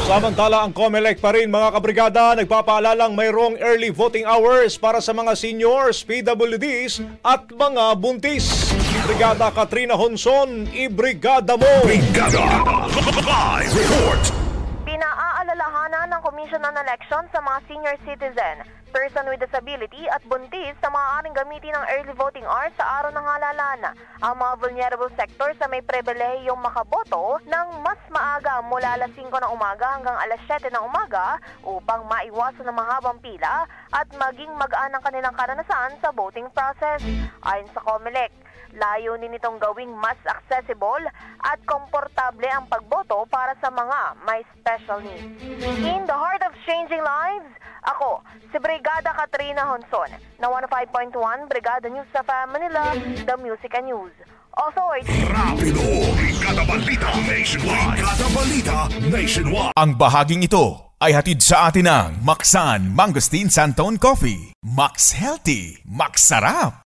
Samantala, ang COMELEC pa rin mga kabrigada nagpapaalalang mayroong early voting hours para sa mga seniors, PWDs at mga buntis. Brigada Katrina Honson, ibrigada mo! Brigada! Live report! Pinaalalahanan ng Commission on Elections sa mga senior citizen, person with disability at buntis sa maaaring gamitin ng early voting hours sa araw ng halalan. Ang mga vulnerable sector sa may pribilehiyong makaboto ng mas maaga mula alas 5 ng umaga hanggang alas 7 ng umaga upang maiwasan ng mahabang pila at maging magaan ang kanilang karanasan sa voting process. Ayon sa COMELEC, layunin nitong gawing mas accessible at komportable ang pagboto para sa mga may special needs. In the heart of changing lives, ako, si Brigada Katrina Honson, na 105.1 Brigada News sa Manila, The Music and News Authority. Rapido! Brigada Balita Nationwide! Brigada Balita Nationwide! Ang bahaging ito ay hatid sa atin ng Maxan Mangosteen Santon Coffee. Max Healthy, Max Sarap!